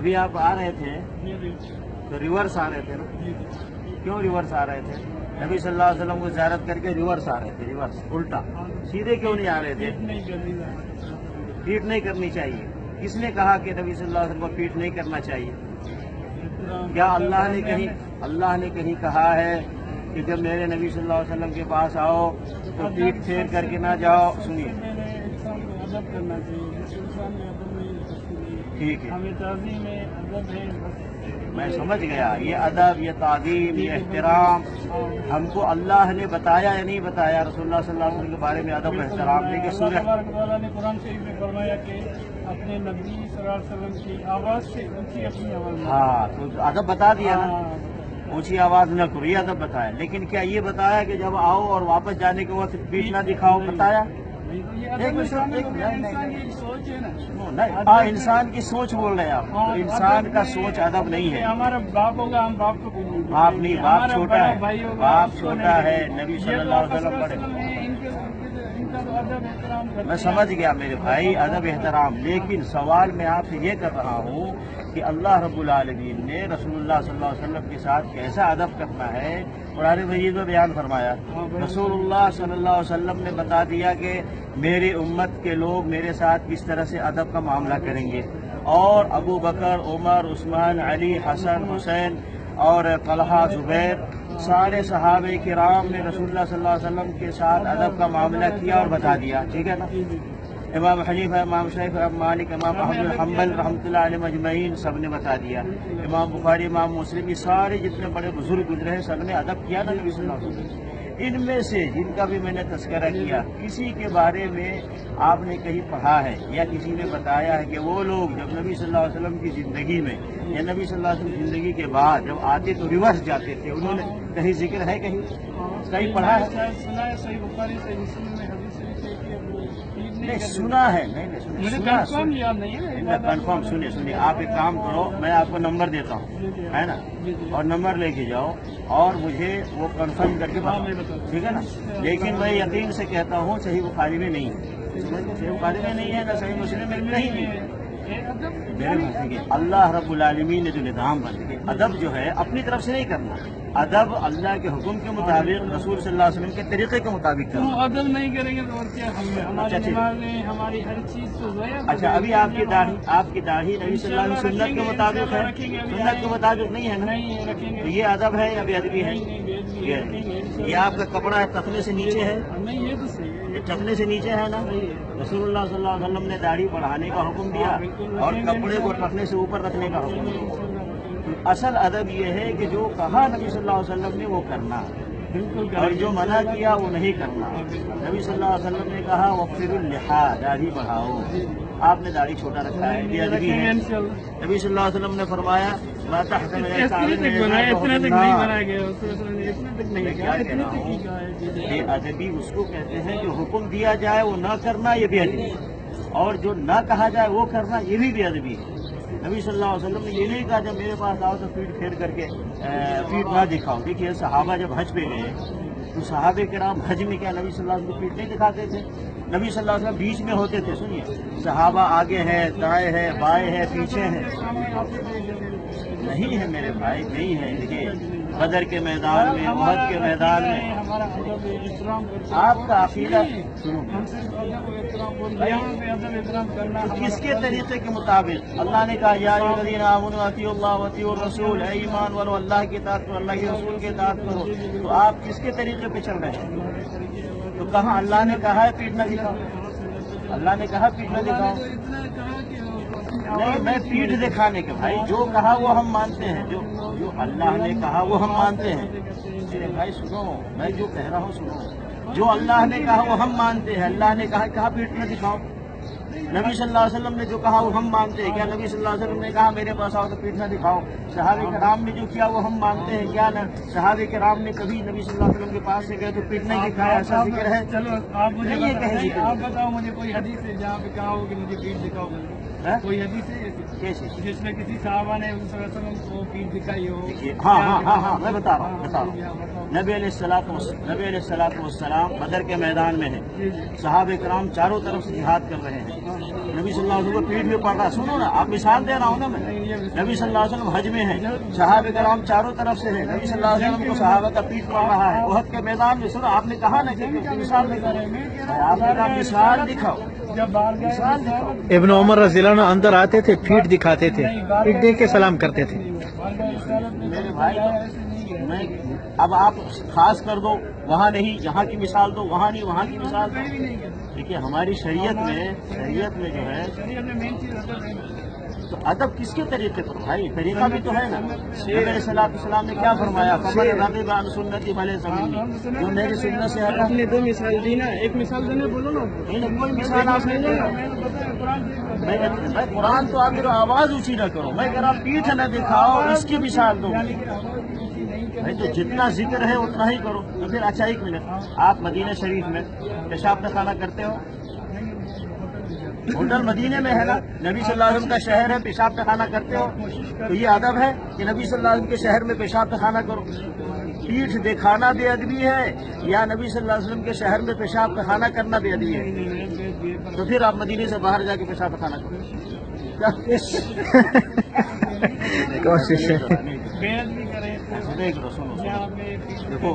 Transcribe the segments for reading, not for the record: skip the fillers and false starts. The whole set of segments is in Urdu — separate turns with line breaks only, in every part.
ابھی آپ آ رہے تھے تو ریورس آ رہے تھے نا؟ کیوں ریورس آ رہے تھے؟ نبی صلی اللہ علیہ وسلم کو زیارت کر کے ریورس آ رہے تھے، ریورس الٹا، سیدھے کیوں نہیں آ رہے تھے؟ پیٹ نہیں کرنی چاہیے۔ کس نے کہا کہ نبی صلی اللہ علیہ وسلم کو پیٹ نہیں کرنا چاہیے؟ کیا اللہ نے کہیں کہا ہے کہ جب میرے نبی صلی اللہ علیہ وسلم کے پاس آؤ تو پیٹ پھیر کر کے نہ جاؤ؟ سنیے، ٹھیک ہے، میں سمجھ گیا، یہ ادب، یہ تعظیم، یہ احترام ہم کو اللہ نے بتایا یا نہیں بتایا؟ رسول اللہ صلی اللہ علیہ وسلم کے بارے میں ادب و احترام نہیں کہ سورہ
اللہ نے قرآن شریف میں فرمایا کہ اپنے نبی صلی اللہ علیہ وسلم کی آواز سے اونچی اپنی آواز میں،
ہاں، تو ادب بتا دیا نا، اونچی آواز نہ کرو، یہ ادب بتایا۔ لیکن کیا یہ بتایا کہ جب آؤ اور واپس جانے کے وقت پیٹ نہ دکھاؤ؟ بتایا؟ انسان کی سوچ بول رہے ہیں آپ، انسان کا سوچ ادب نہیں ہے۔
ہمارا باپ ہوگا، ہم باپ کو بولیں گے،
باپ نہیں، باپ چھوٹا ہے،
بھائی ہوگا،
باپ چھوٹا ہے، نبی صلی اللہ علیہ وسلم بڑے۔ میں سمجھ گیا میرے بھائی، ادب احترام، لیکن سوال میں آپ سے یہ کر رہا ہوں کہ اللہ رب العالمین نے رسول اللہ صلی اللہ علیہ وسلم کے ساتھ کیسا ادب کرنا ہے قرآن مجید میں بیان فرمایا۔ رسول اللہ صلی اللہ علیہ وسلم نے بتا دیا کہ میری امت کے لوگ میرے ساتھ کس طرح سے ادب کا معاملہ کریں گے، اور ابو بکر، عمر، عثمان، علی، حسن، حسین اور طلحہ، زبیر، سارے صحابہ کرام نے رسول اللہ صلی اللہ علیہ وسلم کے ساتھ ادب کا معاملہ کیا اور بتا دیا، ٹھیک ہے نا؟ امام حنیفہ، امام شافعی، امام مالک، امام احمد بن حنبل رحمۃ اللہ علیہ مجمعین سب نے بتا دیا، امام بخاری، امام مسلم، یہ سارے جتنے بڑے بزرگ گزرے ہیں سب نے ادب کیا نا نبی صلی اللہ علیہ وسلم۔ ان میں سے جن کا بھی میں نے تذکرہ کیا، کسی کے بارے میں آپ نے کہیں پڑھا ہے یا کسی نے بتایا ہے کہ وہ لوگ جب نبی صلی اللہ علیہ وسلم کی زندگی میں یا نبی صلی اللہ علیہ وسلم کی زندگی کے بعد جب آتے تو ریورس جاتے تھے؟ انہوں نے کہیں ذکر ہے، کہیں پڑھا ہے؟ نہیں سنا ہے، نہیں کنفرم۔ سنیے، آپ ایک کام کرو، میں آپ کو نمبر دیتا ہوں، ہے نا، اور نمبر لے کے جاؤ اور مجھے وہ کنفرم کر کے بتاؤ، ٹھیک ہے نا؟ لیکن میں یقین سے کہتا ہوں صحیح بخاری میں نہیں ہے، صحیح بخاری میں نہیں ہے، نہ صحیح مسلم میں نہیں ہے۔ اللہ رب العالمین نے جو نظام بنا کے ادب جو ہے اپنی طرف سے نہیں کرنا، ادب اللہ کے حکم کے مطابق، رسول صلی اللہ علیہ وسلم کے طریقے کے مطابق کرنا۔
ادب نہیں کریں گے تو اور کیا؟ ہماری نمازیں، ہماری ہر چیز تو
اچھا، ابھی آپ کی داڑھی نبی صلی اللہ علیہ وسلم سنت کے مطابق ہے، سنت کے مطابق نہیں ہے نا؟ تو یہ ادب ہے یا بے ادبی ہے؟ یہ آپ کا کپڑا ٹخنے سے نیچے ہے،
یہ تو صحیح ہے،
یہ ٹخنے سے نیچے ہے نا؟ رسول اللہ صلی اللہ علیہ وسلم نے داڑھی بڑھانے کا حکم دیا اور کپڑے کو ٹخنے سے اوپر رکھنے کا حکم دیا۔ اصل ادب یہ ہے کہ جو کہا نبی صلی اللہ علیہ وسلم نے وہ کرنا، اور جو منع کیا وہ نہیں کرنا۔ نبی صلی اللہ علیہ وسلم نے کہا وقفر اللحا، داڑھی بڑھاؤ، آپ نے داڑھی چھوٹا رکھا ہے، یہ ادبی ہے؟ نبی صلی اللہ علیہ وسلم نے فرمایا ما تحت من یہ ادبی اس کو کہتے ہیں جو حکم دیا جائے وہ نہ کرنا، یہ بے ادبی، اور جو نہ کہا جائے وہ کرنا، یہ بھی بے ادبی ہے۔ نبی صلی اللہ علیہ وسلم نے یہ نہیں کہا جب میرے پاس آؤ تو پیٹ پھیر کر کے پیٹ نہ دکھاؤ۔ دیکھیے صحابہ جب حج پہ گئے تو صحابہ کرام حج میں کیا نبی صلی اللہ علیہ وسلم کو پیٹ نہیں دکھاتے تھے؟ نبی صلی اللہ علیہ وسلم بیچ میں ہوتے تھے، سنیے، صحابہ آگے ہے، دائیں ہے، بائیں ہے، پیچھے ہے، نہیں ہے میرے بھائی، نہیں ہے۔ دیکھیے بدر کے میدان میں، احد کے میدان میں آپ کا عقیدہ سنو، کس کے طریقے کے مطابق؟ اللہ نے کہا یا ایھا الذین آمنوا اطیعوا اللہ واطیعوا الرسول، اے ایمان والو اللہ کی اطاعت کرو، اللہ کے رسول کی اطاعت کرو۔ تو آپ کس کے طریقے پہ چل رہے ہیں؟ تو کہاں اللہ نے کہا ہے پیٹ نہ دکھاؤ؟ اللہ نے کہا پیٹ نہ دکھاؤ؟ نہیں، میں پیٹ دکھانے کے بھائی جو کہا وہ ہم مانتے ہیں، جو اللہ نے کہا وہ ہم مانتے ہیں۔ میرے بھائی سنو، میں جو کہہ رہا ہوں سنو، جو اللہ نے کہا وہ ہم مانتے ہیں۔ اللہ نے کہا پیٹ نہ دکھاؤ، نبی صلی اللہ علیہ وسلم نے جو کہا وہ ہم مانتے ہیں۔ کیا نبی صلی اللہ علیہ وسلم نے کہا میرے پاس آؤ تو پیٹ نہ دکھاؤ؟ صحابہ کرام نے جو کیا وہ ہم مانتے ہیں۔ کیا صحابہ کرام نے کبھی نبی صلی اللہ علیہ وسلم کے پاس سے گئے تو پیٹ نہیں دکھایا؟ ایسا ذکر ہے؟
چلو آپ مجھے
یہ کہیں
آپ بتاؤ مجھے کوئی حدیث ہے جہاں پہ کہا ہو کہ مجھے پیٹ دکھاؤ؟
ہاں؟
کوئی حدیث ہے ایسی
کیسے؟
جس میں کسی صحابہ نے حضور صلی اللہ علیہ وسلم کو پیٹھ دکھائی ہو؟
ہاں میں بتا رہا ہوں نبی علیہ الصلوۃ والسلام بدر کے میدان میں ہیں، صحابہ کرام چاروں طرف سے جہاد کر رہے ہیں، نبی صلی اللہ علیہ وسلم کو پیٹھ بھی پڑ رہا ہے. سنو نا، آپ مثال دے رہا ہوں نا میں. نبی صلی اللہ علیہ وسلم حج میں ہیں، صحابہ کرام چاروں طرف سے ہیں، نبی صلی اللہ علیہ وسلم کو صحابہ کا پیٹھ پڑ رہا ہے احد کے میدان میں. سنو، آپ نے کہا نا کہ مثال دکھاؤ، آپ نے کہا مثال دکھاؤ.
ابن عمر رضی اللہ عنہ اندر آتے تھے، پیٹھ دکھاتے تھے، پیٹھ دے کے سلام کرتے تھے.
میرے بھائی میں اب آپ خاص کر دو، وہاں نہیں یہاں کی مثال دو، وہاں نہیں وہاں کی مثال دو. دیکھیے ہماری شریعت میں جو ہے تو ادب کس کے طریقے پر بھائی؟ طریقہ بھی تو ہے نا. نبی علیہ السلام نے کیا فرمایا؟ فمن رغب عن سنتی فلیس منی، جو میری سنت سے ہٹا.
آپ نے دو مثال دی نا، ایک مثال دینے بولو نا.
کوئی مثال آپ نہیں دے رہا. میں قرآن تو آپ میرا آواز اونچی نہ کرو، میں کہہ رہا پیٹھ نہ دکھاؤ، اس کی مثال دو. بھائی تو جتنا ذکر ہے اتنا ہی کرو. تو پھر اچھا ایک منٹ، آپ مدینہ شریف میں پیشاب خانہ کرتے ہو؟ ہوٹل مدینے میں ہے نا، نبی صلی اللہ علیہ وسلم کا شہر ہے، پیشاب خانہ کرتے ہو؟ تو یہ ادب ہے کہ نبی صلی اللہ علیہ وسلم کے شہر میں پیشاب خانہ کرو؟ پیٹھ دکھانا بے ادبی ہے یا نبی صلی اللہ علیہ وسلم کے شہر میں پیشاب خانہ کرنا بے ادبی ہے؟ تو پھر آپ مدینے سے باہر جا کے پیشاب خانہ کرو.
کوشش ہے.
دیکھو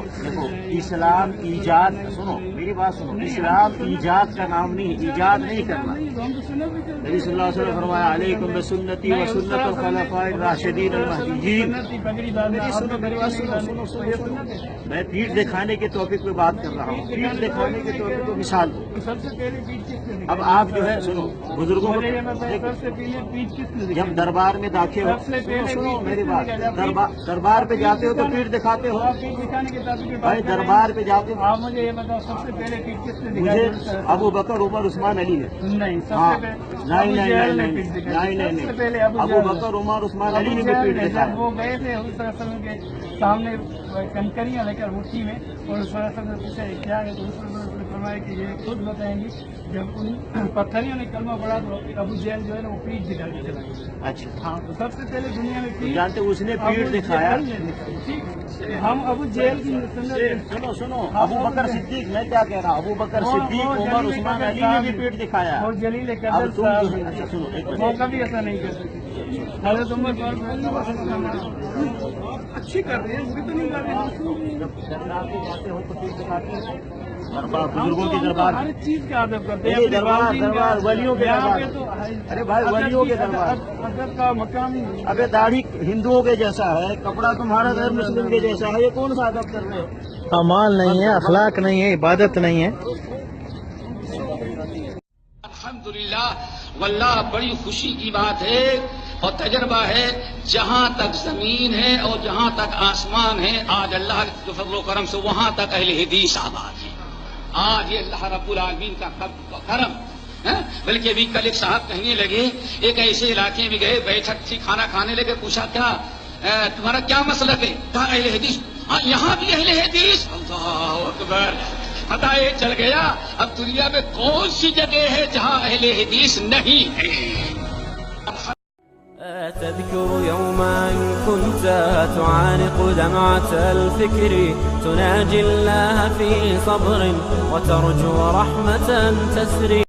اسلام ایجاد، سنو میری بات سنو، اسلام ایجاد کا نام نہیں، ایجاد نہیں کرنا. نبی صلی اللہ علیہ وسلم فرمایا علیکم بسنتی و سنت الخلفاء الراشدین المہدیین. میں پیٹھ دکھانے کے ٹاپک پہ بات کر رہا ہوں، پیٹھ دکھانے کے ٹاپک پہ مثال دو. اب آپ جو ہے سنو بزرگوں کو جب دربار میں داخل ہو، سنو میری بات، دربار پہ جاتے ہو تو پیٹھ دکھاتے ہو بھائی؟ دربار پہ جاتے ہو.
آپ مجھے یہ بتاؤ سب سے پہلے پیٹھ کس نے
مجھے ابو بکر عمر عثمان علی نے.
نہیں،
ہاں نہیں، ابو بکر عمر عثمان علی نے بھی پیٹھ دکھایا.
وہ گئے تھے حضور صلی اللہ علیہ وسلم کے سامنے کنکریاں لے کر مٹھی میں، اور صلی اللہ علیہ وسلم نے پوچھا کیا ہے، تو حضور صلی اللہ علیہ وسلم نے فرمایا کہ یہ خود بتائیں گی. جب ان پتھریوں نے کلمہ پڑھا تو ابو جہل جو ہے نا وہ پیٹھ دکھا کے چلا گیا.
اچھا
ہاں، تو سب سے پہلے دنیا میں پیٹھ
جانتے اس نے پیٹھ دکھایا.
ہم ابو جہل کی
سنو ابو بکر صدیق، میں کیا کہہ رہا ہوں، ابو بکر صدیق عمر عثمان علی نے بھی پیٹھ دکھایا.
اور جلیل
اب
قدر
تم
صاحب
جو ہے اچھا سنو ایک
وہ کبھی ایسا نہیں کر سکتے. حضرت عمر اچھی کر رہے ہیں، بھی تو نہیں کر رہے.
دربار پہ جاتے ہو تو پیٹھ دکھاتے ہو؟ دربار بزرگوں کے دربار،
ہر چیز کا ادب کرتے ہیں.
دربار ولیوں کے دربار. ارے بھائی ولیوں کے دربار،
ادب کا مقام ہی نہیں.
ابے داڑھی ہندوؤں کے جیسا ہے، کپڑا تمہارا غیر مسلم کے جیسا ہے، یہ کون سا ادب کر رہے ہو؟
اعمال نہیں ہے، اخلاق نہیں ہے، عبادت نہیں ہے.
الحمدللہ واللہ بڑی خوشی کی بات ہے اور تجربہ ہے، جہاں تک زمین ہے اور جہاں تک آسمان ہے آج اللہ کے فضل و کرم سے وہاں تک اہل حدیث آباد ہے. آج یہ اللہ رب العالمین کا کرم ہے. بلکہ ابھی کل ایک صاحب کہنے لگے، ایک ایسے علاقے میں گئے، بیٹھک تھی، کھانا کھانے لگے، پوچھا کیا تمہارا کیا مسلک ہے؟ کہا اہل حدیث. یہاں بھی اہل حدیث. اللہ اکبر. پتہ یہ چل گیا اب دنیا میں کون سی جگہ ہے جہاں اہل حدیث نہیں ہے.
تذكر يوما كنت تعانق دمعة الفكر تناجي الله في صبر وترجو رحمة تسري